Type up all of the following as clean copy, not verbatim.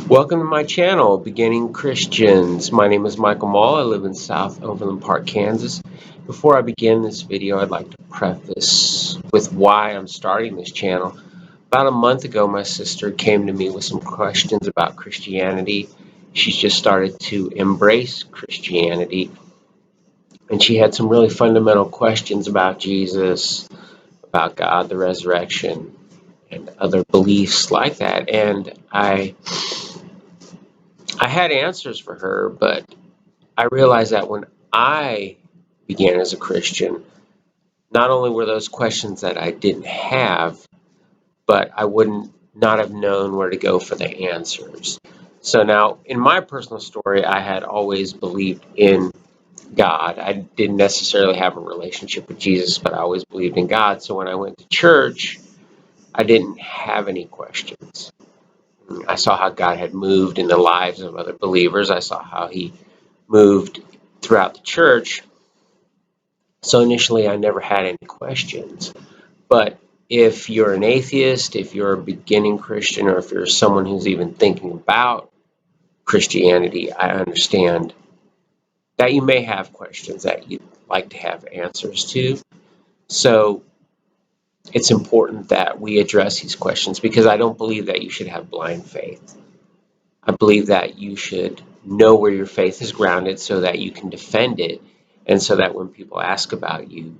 Welcome to my channel, Beginning Christians. My name is Michael Mall. I live in South Overland Park, Kansas. Before I begin this video, I'd like to preface with why I'm starting this channel. About a month ago, my sister came to me with some questions about Christianity. She's just started to embrace Christianity, and she had some really fundamental questions about Jesus, about God, the resurrection, and other beliefs like that. And I had answers for her, but I realized that when I began as a Christian, not only were those questions that I didn't have, but I wouldn't not have known where to go for the answers. So now, in my personal story, I had always believed in God. I didn't necessarily have a relationship with Jesus, but I always believed in God. So when I went to church, I didn't have any questions. I saw how God had moved in the lives of other believers. I saw how He moved throughout the church. So initially, I never had any questions. But if you're an atheist, if you're a beginning Christian, or if you're someone who's even thinking about Christianity, I understand that you may have questions that you'd like to have answers to. So it's important that we address these questions, because I don't believe that you should have blind faith. I believe that you should know where your faith is grounded so that you can defend it, and so that when people ask about you,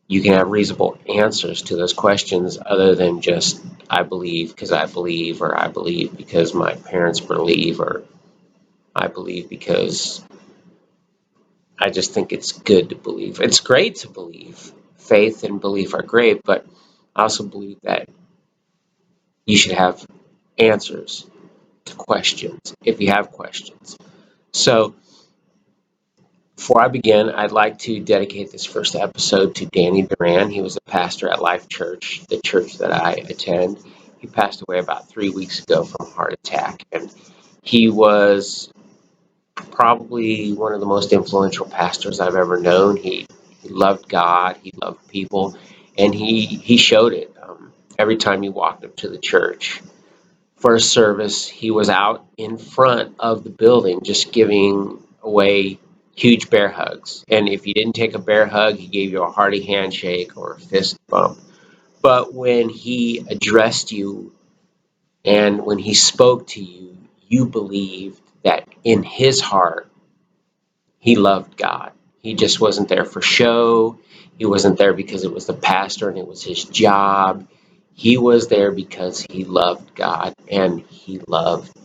you can have reasonable answers to those questions, other than just, I believe because I believe, or I believe because my parents believe, or I believe because I just think it's good to believe. It's great to believe. Faith and belief are great, but I also believe that you should have answers to questions if you have questions. So before I begin, I'd like to dedicate this first episode to Danny Duran. He was a pastor at Life Church, the church that I attend. He passed away about 3 weeks ago from a heart attack, and he was probably one of the most influential pastors I've ever known. He loved God, he loved people, and he showed it every time he walked up to the church. First service, he was out in front of the building just giving away huge bear hugs. And if you didn't take a bear hug, he gave you a hearty handshake or a fist bump. But when he addressed you and when he spoke to you, you believed that in his heart, he loved God. He just wasn't there for show. He wasn't there because it was the pastor and it was his job. He was there because he loved God and he loved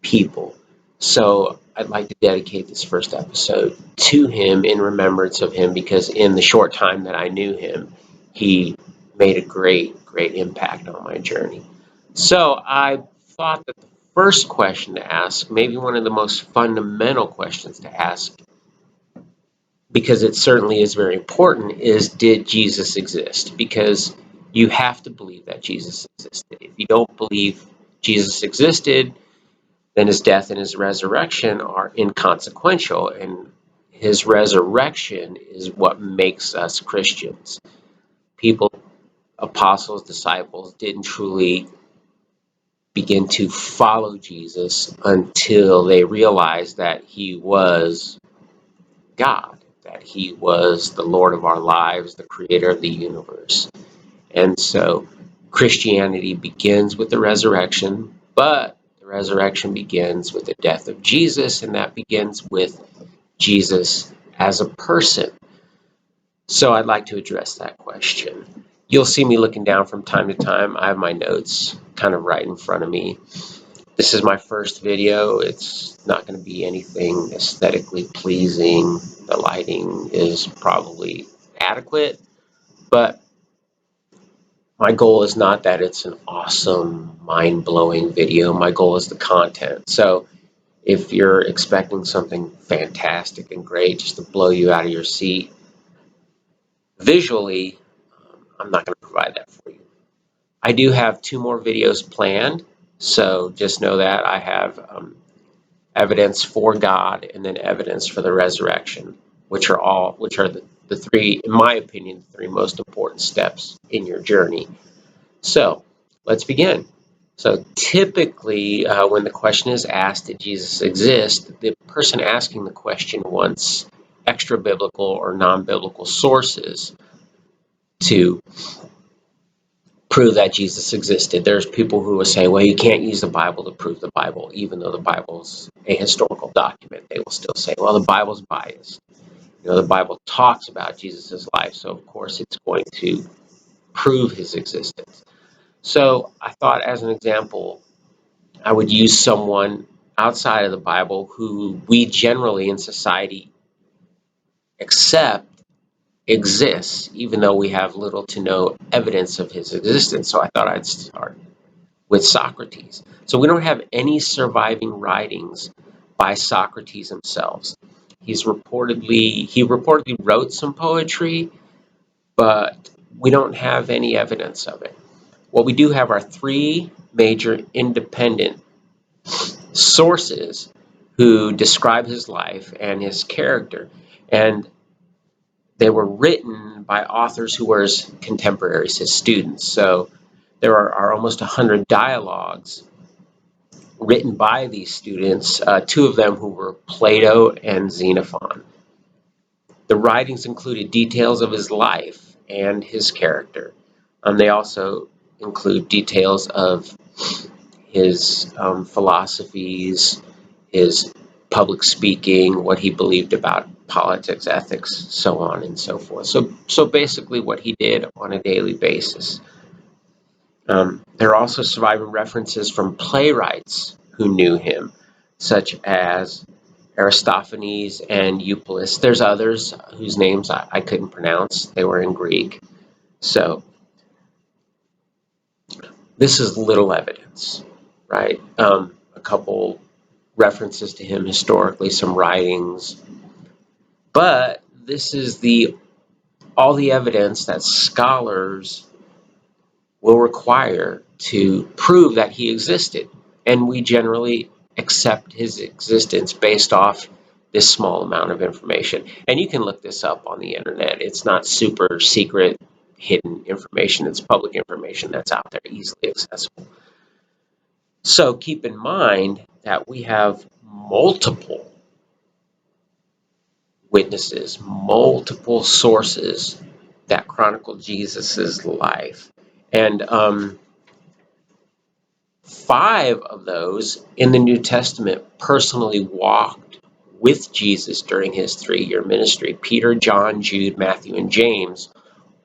people. So I'd like to dedicate this first episode to him in remembrance of him, because in the short time that I knew him, he made a great impact on my journey. So I thought that the first question to ask, maybe one of the most fundamental questions to ask, because it certainly is very important, is, did Jesus exist? Because you have to believe that Jesus existed. If you don't believe Jesus existed, then his death and his resurrection are inconsequential, and his resurrection is what makes us Christians. People, apostles, disciples, didn't truly begin to follow Jesus until they realized that he was God, that he was the Lord of our lives, the creator of the universe. And so Christianity begins with the resurrection, but the resurrection begins with the death of Jesus, and that begins with Jesus as a person. So I'd like to address that question. You'll see me looking down from time to time. I have my notes kind of right in front of me. This is my first video. It's not going to be anything aesthetically pleasing. The lighting is probably adequate, but my goal is not that it's an awesome, mind-blowing video. My goal is the content. So if you're expecting something fantastic and great just to blow you out of your seat, visually, I'm not going to provide that for you. I do have 2 more videos planned, so just know that I have evidence for God and then evidence for the resurrection, which are the 3, in my opinion, the 3 most important steps in your journey. So let's begin. So typically, when the question is asked, did Jesus exist, the person asking the question wants extra biblical or non-biblical sources to prove that Jesus existed. There's people who will say, well, you can't use the Bible to prove the Bible, even though the Bible's a historical document. They will still say, well, the Bible's biased. The Bible talks about Jesus' life, so of course it's going to prove his existence. So I thought, as an example, I would use someone outside of the Bible who we generally in society accept exists, even though we have little to no evidence of his existence. So I thought I'd start with Socrates. So we don't have any surviving writings by Socrates himself. He reportedly wrote some poetry, but we don't have any evidence of it. What we do have are three major independent sources who describe his life and his character, and they were written by authors who were his contemporaries, his students. So there are almost 100 dialogues written by these students, two of them who were Plato and Xenophon. The writings included details of his life and his character. They also include details of his philosophies, his public speaking, what he believed about politics, ethics, so on and so forth. So basically what he did on a daily basis. There are also surviving references from playwrights who knew him, such as Aristophanes and Eupolis. There's others whose names I couldn't pronounce. They were in Greek. So this is little evidence, right? A couple references to him historically, some writings. But this is all the evidence that scholars will require to prove that he existed. And we generally accept his existence based off this small amount of information. And you can look this up on the internet. It's not super secret, hidden information. It's public information that's out there, easily accessible. So keep in mind that we have multiple witnesses, multiple sources that chronicle Jesus's life. And 5 of those in the New Testament personally walked with Jesus during his 3-year ministry. Peter, John, Jude, Matthew, and James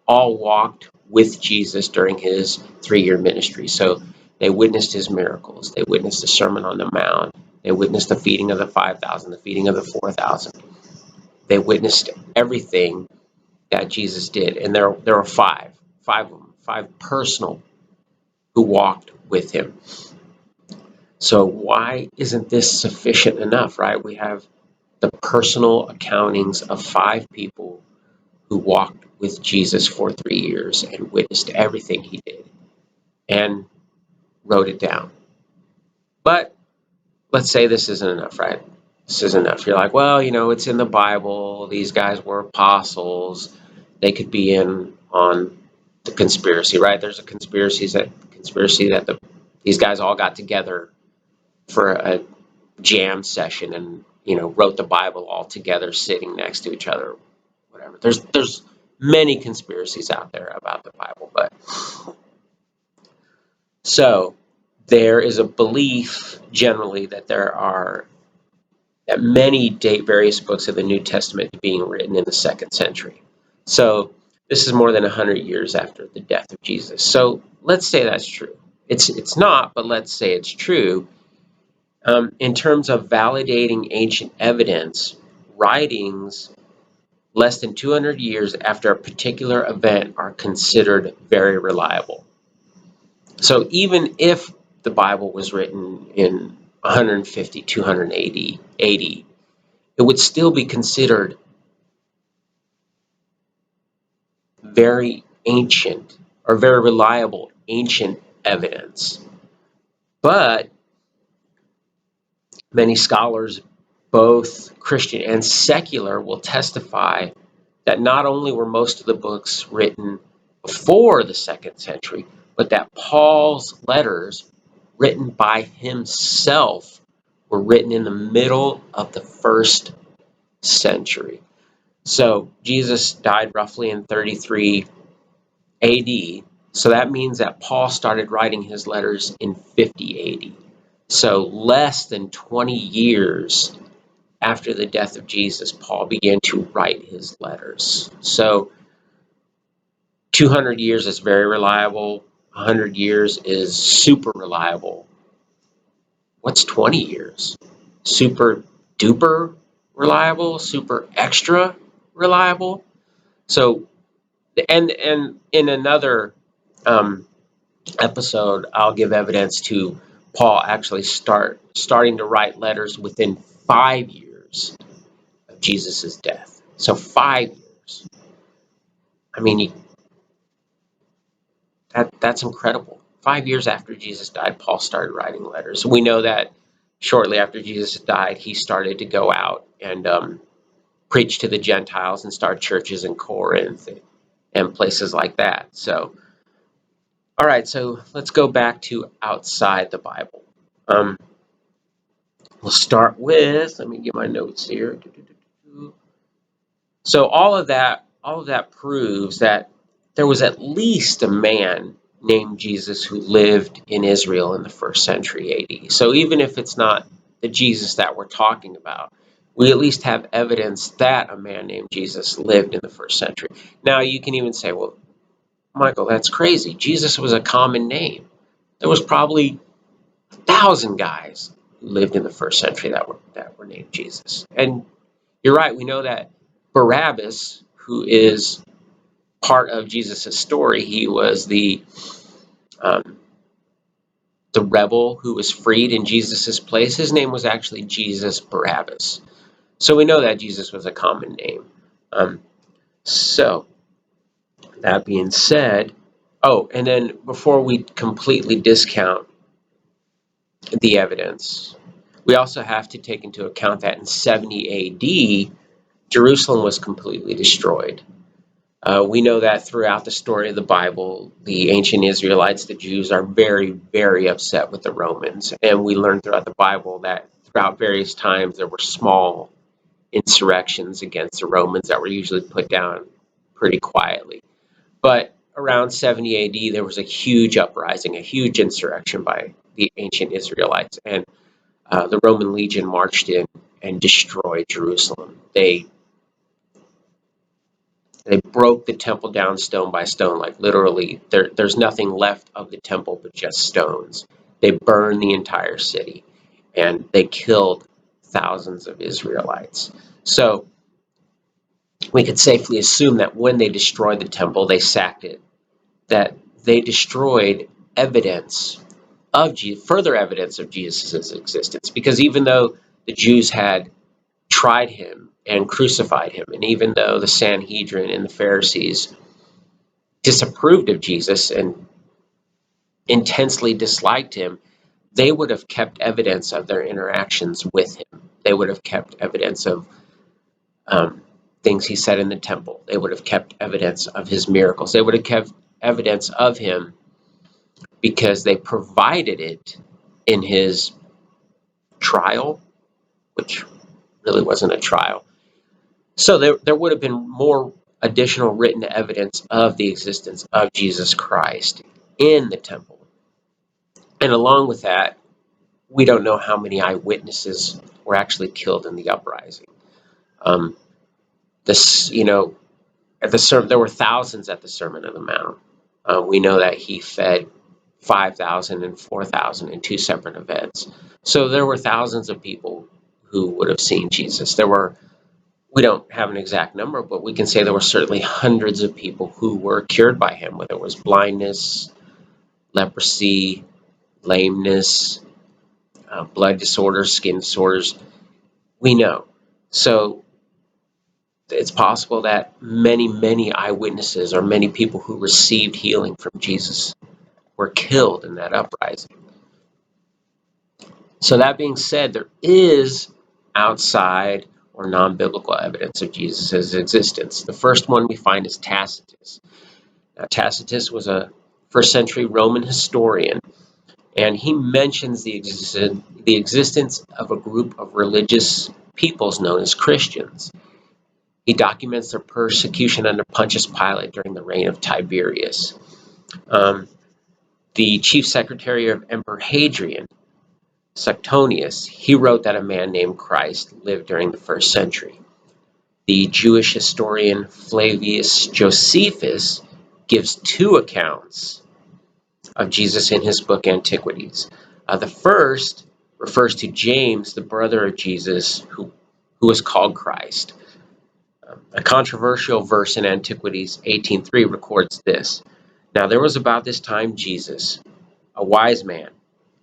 all walked with Jesus during his 3-year ministry. So they witnessed his miracles. They witnessed the Sermon on the Mount. They witnessed the feeding of the 5,000, the feeding of the 4,000. They witnessed everything that Jesus did. And there are five of them, 5 personal who walked with him. So why isn't this sufficient enough, right? We have the personal accountings of 5 people who walked with Jesus for 3 years and witnessed everything he did and wrote it down. But let's say this isn't enough, right? This isn't enough. You're like, well, it's in the Bible. These guys were apostles. They could be in on the conspiracy, right? There's a conspiracy that these guys all got together for a jam session and wrote the Bible all together, sitting next to each other, whatever. There's many conspiracies out there about the Bible, but so there is a belief generally that many date various books of the New Testament being written in the 2nd century. So this is more than 100 years after the death of Jesus. So let's say that's true. It's not, but let's say it's true. In terms of validating ancient evidence, writings less than 200 years after a particular event are considered very reliable. So even if the Bible was written in 150, 280, 80, it would still be considered very ancient or very reliable ancient evidence. But many scholars, both Christian and secular, will testify that not only were most of the books written before the 2nd century, but that Paul's letters written by himself were written in the middle of the first century. So Jesus died roughly in 33 AD. So that means that Paul started writing his letters in 50 AD. So less than 20 years after the death of Jesus, Paul began to write his letters. So 200 years is very reliable. 100 years is super reliable. What's 20 years? Super duper reliable? Super extra reliable? So, and in another episode, I'll give evidence to Paul actually starting to write letters within 5 years of Jesus's death. So 5 years. I mean, that's incredible. 5 years after Jesus died, Paul started writing letters. We know that shortly after Jesus died, he started to go out and preach to the Gentiles and start churches in Corinth and places like that. So, all right, so let's go back to outside the Bible. We'll start with, let me get my notes here. So all of that proves that there was at least a man named Jesus who lived in Israel in the first century AD. So even if it's not the Jesus that we're talking about, we at least have evidence that a man named Jesus lived in the first century. Now you can even say, well, Michael, that's crazy. Jesus was a common name. There was probably 1,000 guys who lived in the first century that were named Jesus. And you're right, we know that Barabbas, who is part of Jesus' story, he was um, the rebel who was freed in Jesus' place. His name was actually Jesus Barabbas. So we know that Jesus was a common name. So that being said, oh, and then before we completely discount the evidence, we also have to take into account that in 70 AD, Jerusalem was completely destroyed. We know that throughout the story of the Bible, the ancient Israelites, the Jews, are very, very upset with the Romans. And we learn throughout the Bible that throughout various times there were small insurrections against the Romans that were usually put down pretty quietly. But around 70 AD, there was a huge uprising, a huge insurrection by the ancient Israelites. And the Roman legion marched in and destroyed Jerusalem. They broke the temple down stone by stone, like literally there's nothing left of the temple but just stones. They burned the entire city and they killed thousands of Israelites. So we could safely assume that when they destroyed the temple, they sacked it, that they destroyed evidence of further evidence of Jesus' existence. Because even though the Jews had tried him and crucified him, and even though the Sanhedrin and the Pharisees disapproved of Jesus and intensely disliked him, they would have kept evidence of their interactions with him. They would have kept evidence of things he said in the temple. They would have kept evidence of his miracles. They would have kept evidence of him because they provided it in his trial, which really wasn't a trial. So there would have been more additional written evidence of the existence of Jesus Christ in the temple. And along with that, we don't know how many eyewitnesses were actually killed in the uprising. This, at there were thousands at the Sermon on the Mount. We know that he fed 5,000 and 4,000 in two separate events. So there were thousands of people who would have seen Jesus. We don't have an exact number, but we can say there were certainly hundreds of people who were cured by him, whether it was blindness, leprosy, lameness, blood disorders, skin disorders. We know. So it's possible that many, many eyewitnesses or many people who received healing from Jesus were killed in that uprising. So that being said, there is outside or non-biblical evidence of Jesus' existence. The first one we find is Tacitus. Now, Tacitus was a first century Roman historian, And he mentions the existence of a group of religious peoples known as Christians. He documents their persecution under Pontius Pilate during the reign of Tiberius. The chief secretary of Emperor Hadrian, Suetonius, he wrote that a man named Christ lived during the 1st century. The Jewish historian Flavius Josephus gives 2 accounts of Jesus in his book Antiquities. The first refers to James, the brother of Jesus, who was called Christ. A controversial verse in Antiquities 18:3 records this. Now there was about this time Jesus, a wise man.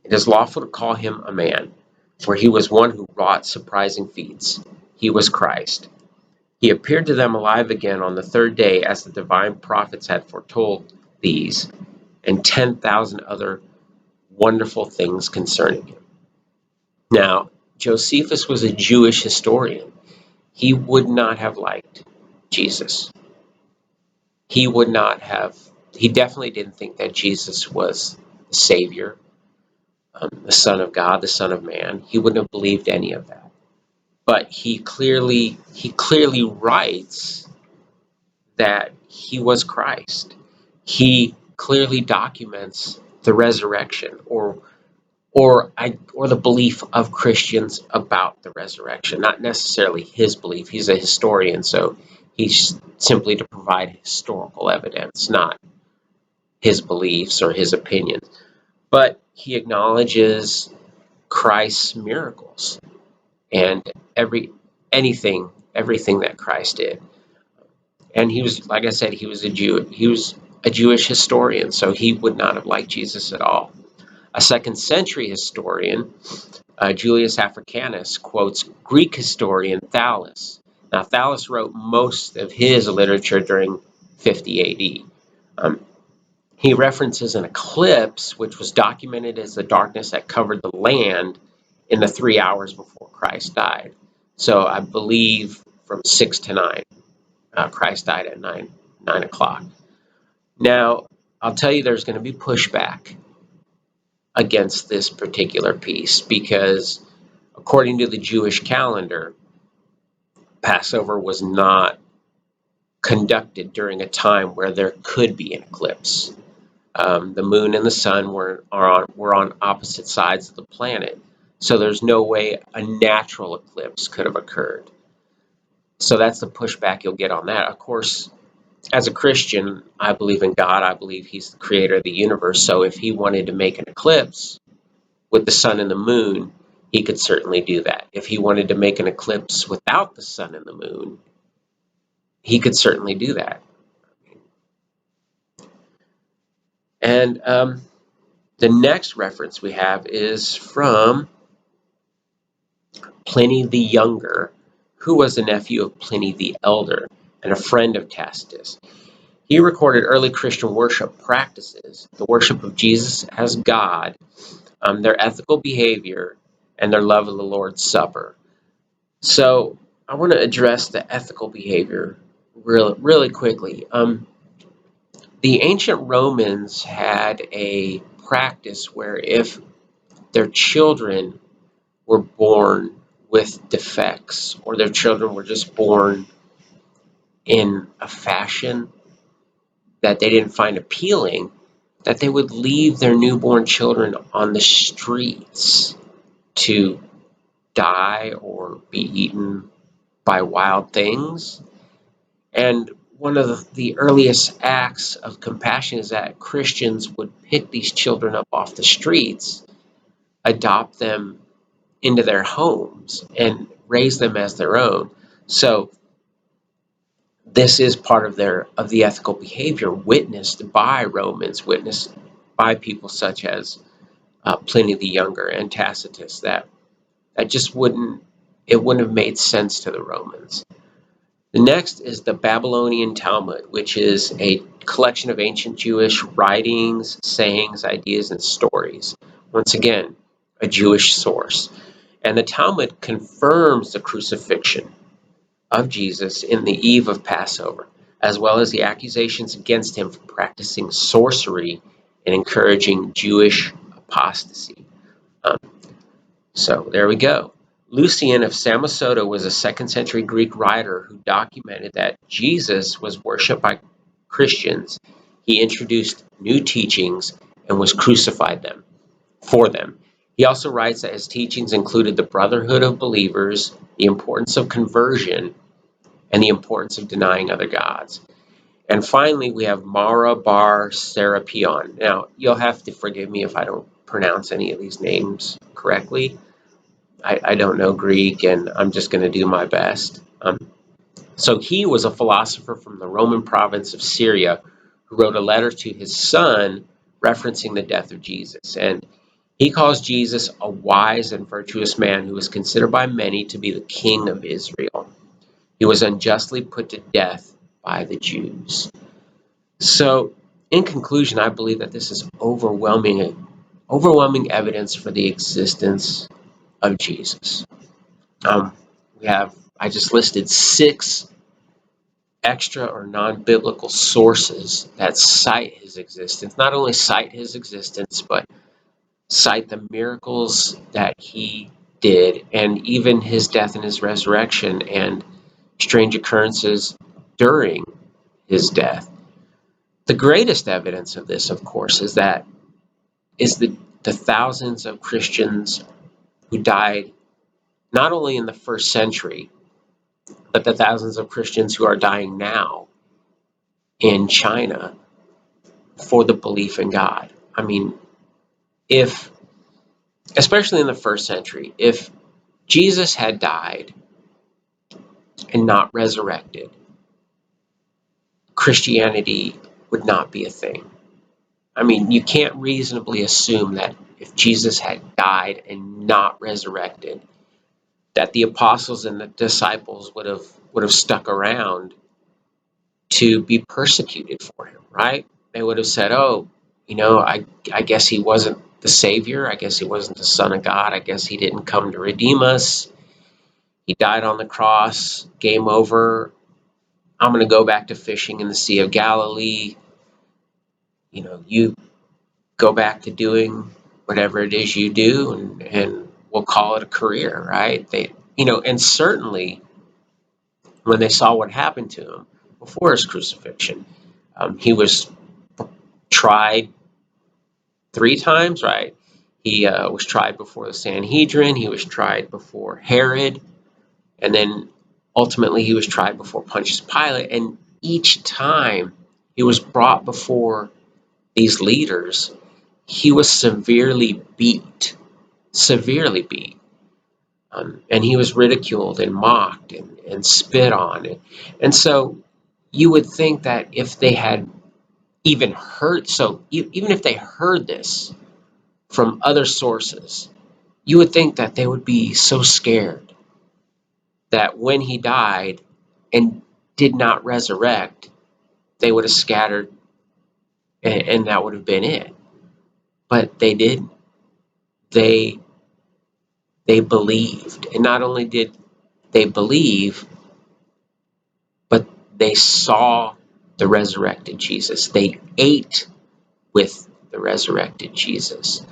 It is lawful to call him a man, for he was one who wrought surprising feats. He was Christ. He appeared to them alive again on the 3rd day, as the divine prophets had foretold these, and 10,000 other wonderful things concerning him. Now, Josephus was a Jewish historian. He would not have liked Jesus. He definitely didn't think that Jesus was the Savior, the Son of God, the Son of Man. He wouldn't have believed any of that. But he clearly writes that he was Christ. He clearly documents the resurrection, or the belief of Christians about the resurrection, not necessarily his belief. He's a historian, so he's simply to provide historical evidence, not his beliefs or his opinions. But he acknowledges Christ's miracles and everything that Christ did. And he was, like I said, he was a Jew. He was a Jewish historian, so he would not have liked Jesus at all. A 2nd century historian, Julius Africanus, quotes Greek historian Thales. Now, Thales wrote most of his literature during 50 AD. He references an eclipse, which was documented as the darkness that covered the land in the 3 hours before Christ died. So I believe from 6 to 9. Christ died at 9 o'clock. Now, I'll tell you there's going to be pushback against this particular piece, because according to the Jewish calendar, Passover was not conducted during a time where there could be an eclipse. The moon and the sun were on opposite sides of the planet, so there's no way a natural eclipse could have occurred. So that's the pushback you'll get on that. Of course, as a Christian, I believe in God. I believe he's the creator of the universe. So if he wanted to make an eclipse with the sun and the moon, he could certainly do that. If he wanted to make an eclipse without the sun and the moon, he could certainly do that. And the next reference we have is from Pliny the Younger, who was a nephew of Pliny the Elder and a friend of Tacitus. He recorded early Christian worship practices, the worship of Jesus as God, their ethical behavior, and their love of the Lord's Supper. So I want to address the ethical behavior really quickly. The ancient Romans had a practice where if their children were born with defects, or their children were just born in a fashion that they didn't find appealing, that they would leave their newborn children on the streets to die or be eaten by wild things. And one of the earliest acts of compassion is that Christians would pick these children up off the streets, adopt them into their homes, and raise them as their own. So this is part of the ethical behavior witnessed by Romans, witnessed by people such as Pliny the Younger and Tacitus. That just wouldn't have made sense to the Romans. The next is the Babylonian Talmud, which is a collection of ancient Jewish writings, sayings, ideas, and stories. Once again, a Jewish source. And the Talmud confirms the crucifixion of Jesus in the eve of Passover, as well as the accusations against him for practicing sorcery and encouraging Jewish apostasy. Um, so there we go. Lucian of Samosata was a 2nd century Greek writer who documented that Jesus was worshipped by Christians. He introduced new teachings and was crucified for them. He also writes that his teachings included the brotherhood of believers, the importance of conversion, and the importance of denying other gods. And finally, we have Mara bar Serapion. Now, you'll have to forgive me if I don't pronounce any of these names correctly. I don't know Greek, and I'm just going to do my best. So he was a philosopher from the Roman province of Syria who wrote a letter to his son referencing the death of Jesus. And he calls Jesus a wise and virtuous man who was considered by many to be the king of Israel. He was unjustly put to death by the Jews. So, in conclusion, I believe that this is overwhelming evidence for the existence of Jesus. I just listed 6 extra or non-biblical sources that cite his existence. Not only cite his existence, but cite the miracles that he did, and even his death and his resurrection, and strange occurrences during his death. The greatest evidence of this, of course, is the thousands of Christians who died not only in the 1st century, but the thousands of Christians who are dying now in China for the belief in God. I mean, especially in the 1st century, if Jesus had died and not resurrected, Christianity would not be a thing. I mean, you can't reasonably assume that if Jesus had died and not resurrected, that the apostles and the disciples would have stuck around to be persecuted for him, right? They would have said, "Oh, I guess he wasn't the Savior. I guess he wasn't the Son of God. I guess he didn't come to redeem us. He died on the cross. Game over. I'm going to go back to fishing in the Sea of Galilee. You go back to doing whatever it is you do, and we'll call it a career," right? And certainly when they saw what happened to him before his crucifixion, he was tried 3 times, right? He was tried before the Sanhedrin. He was tried before Herod, and then ultimately he was tried before Pontius Pilate. And each time he was brought before these leaders, he was severely beat. And he was ridiculed and mocked and spit on. And so you would think that if they had even even if they heard this from other sources, you would think that they would be so scared that when he died and did not resurrect, they would have scattered, and that would have been it. But they didn't. They believed. And not only did they believe, but they saw the resurrected Jesus. They ate with the resurrected Jesus.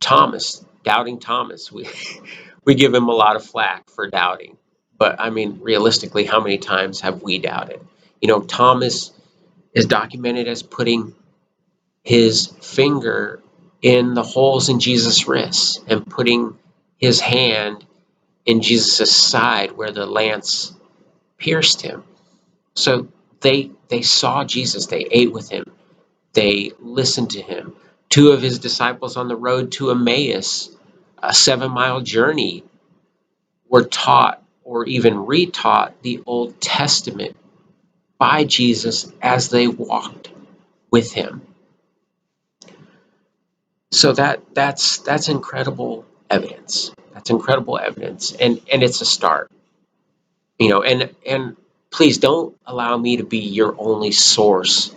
Thomas, doubting Thomas, we give him a lot of flack for doubting. But I mean, realistically, how many times have we doubted? Thomas is documented as putting his finger in the holes in Jesus' wrists and putting his hand in Jesus' side where the lance pierced him. So they saw Jesus, they ate with him, they listened to him. 2 of his disciples on the road to Emmaus, a 7-mile journey, were taught or even retaught the Old Testament by Jesus as they walked with him. So that's incredible evidence. That's incredible evidence, and it's a start. And please don't allow me to be your only source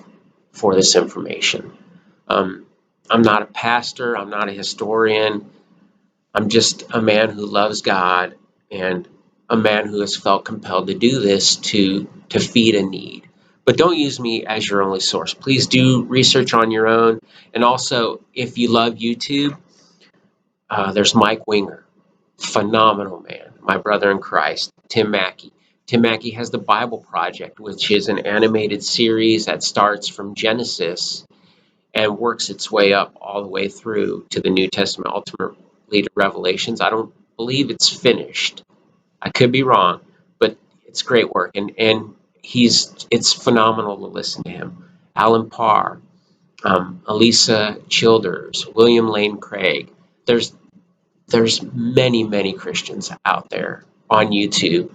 for this information. I'm not a pastor. I'm not a historian. I'm just a man who loves God and a man who has felt compelled to do this to feed a need. But don't use me as your only source. Please do research on your own. And also, if you love YouTube, there's Mike Winger, phenomenal man, my brother in Christ, Tim Mackie. Tim Mackie has the Bible Project, which is an animated series that starts from Genesis and works its way up all the way through to the New Testament, ultimately to Revelations. I don't believe it's finished. I could be wrong, but it's great work, and it's phenomenal to listen to him. Alan Parr, Elisa Childers, William Lane Craig. There's many Christians out there on YouTube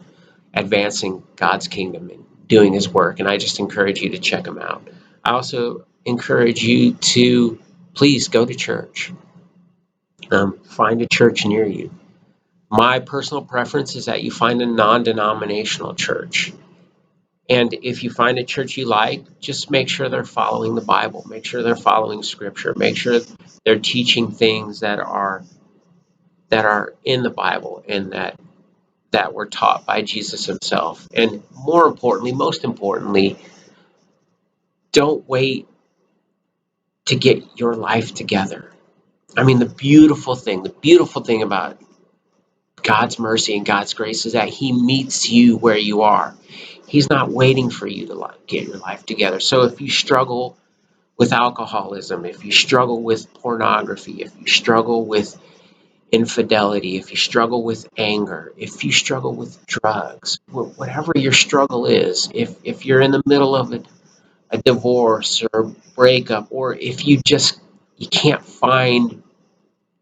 advancing God's kingdom and doing His work, and I just encourage you to check them out. I also encourage you to please go to church. Find a church near you. My personal preference is that you find a non-denominational church. And if you find a church you like, just make sure they're following the Bible. Make sure they're following Scripture. Make sure they're teaching things that are in the Bible and that were taught by Jesus Himself. And most importantly, don't wait to get your life together. I mean, the beautiful thing about God's mercy and God's grace is that He meets you where you are. He's not waiting for you to get your life together. So if you struggle with alcoholism, if you struggle with pornography, if you struggle with infidelity, if you struggle with anger, if you struggle with drugs, whatever your struggle is, if you're in the middle of a divorce or a breakup, or if you can't find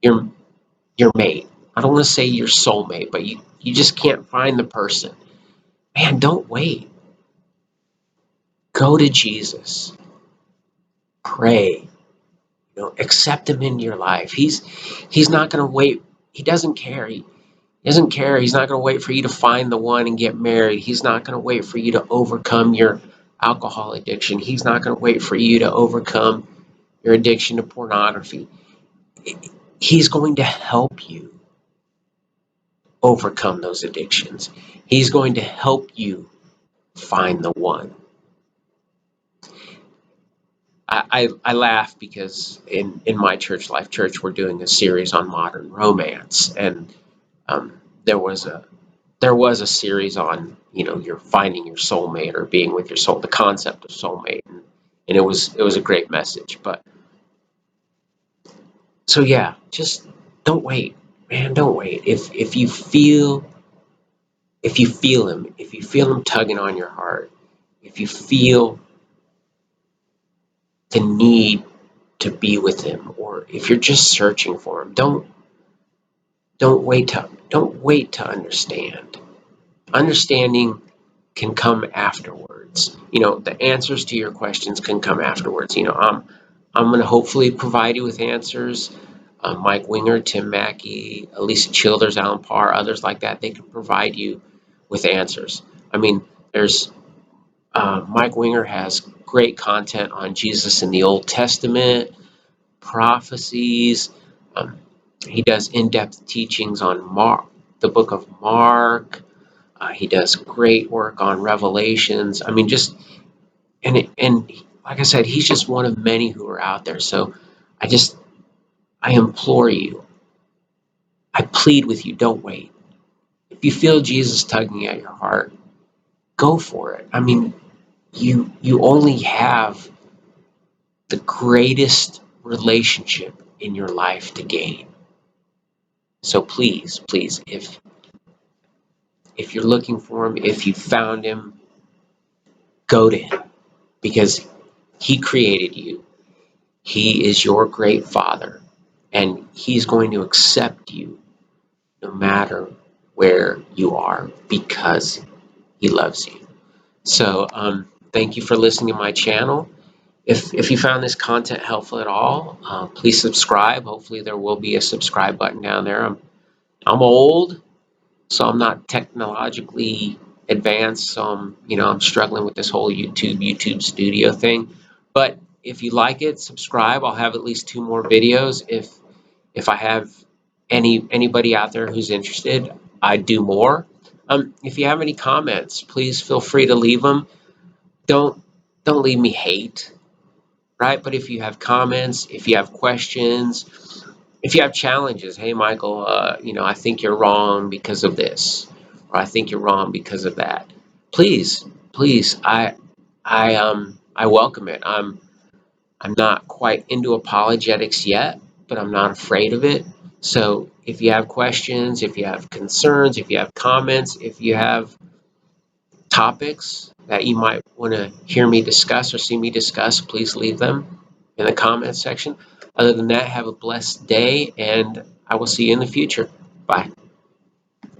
your mate. I don't want to say your soulmate, but you just can't find the person. Man, don't wait. Go to Jesus. Pray. Accept Him in your life. He's not going to wait. He doesn't care. He doesn't care. He's not going to wait for you to find the one and get married. He's not going to wait for you to overcome your alcohol addiction. He's not going to wait for you to overcome your addiction to pornography. He's going to help you overcome those addictions. He's going to help you find the one. I laugh because in my church, Life Church, we're doing a series on modern romance, and there was a series on you're finding your soulmate or being with your soul, the concept of soulmate, and it was a great message. But so yeah, just don't wait, man, don't wait. If you feel Him, if you feel Him tugging on your heart, if you feel the need to be with Him, or if you're just searching for Him, don't wait to understand. Understanding can come afterwards. The answers to your questions can come afterwards. I'm going to hopefully provide you with answers. Mike Winger, Tim Mackie, Elisa Childers, Alan Parr, others like that, they can provide you with answers. I mean, there's Mike Winger has great content on Jesus in the Old Testament, prophecies. He does in-depth teachings on the book of Mark. He does great work on Revelations. I mean, and like I said, he's just one of many who are out there. So I implore you, I plead with you, don't wait. If you feel Jesus tugging at your heart, go for it. I mean, you only have the greatest relationship in your life to gain. So please, if you're looking for Him, if you found Him, go to Him, because He created you. He is your great Father, and He's going to accept you no matter where you are, because He loves you. So thank you for listening to my channel. If you found this content helpful at all, please subscribe. Hopefully there will be a subscribe button down there. I'm old, so I'm not technologically advanced. So I'm struggling with this whole YouTube studio thing. But if you like it, subscribe. I'll have at least 2 more videos. If I have anybody out there who's interested, I'd do more. If you have any comments, please feel free to leave them. Don't don't leave me hate, right? But if you have comments, if you have questions, if you have challenges, hey, Michael, I think you're wrong because of this, or I think you're wrong because of that. Please, please, I welcome it. I'm not quite into apologetics yet, but I'm not afraid of it. So if you have questions, if you have concerns, if you have comments, if you have topics that you might want to hear me discuss or see me discuss, please leave them in the comments section. Other than that, have a blessed day, and I will see you in the future. Bye.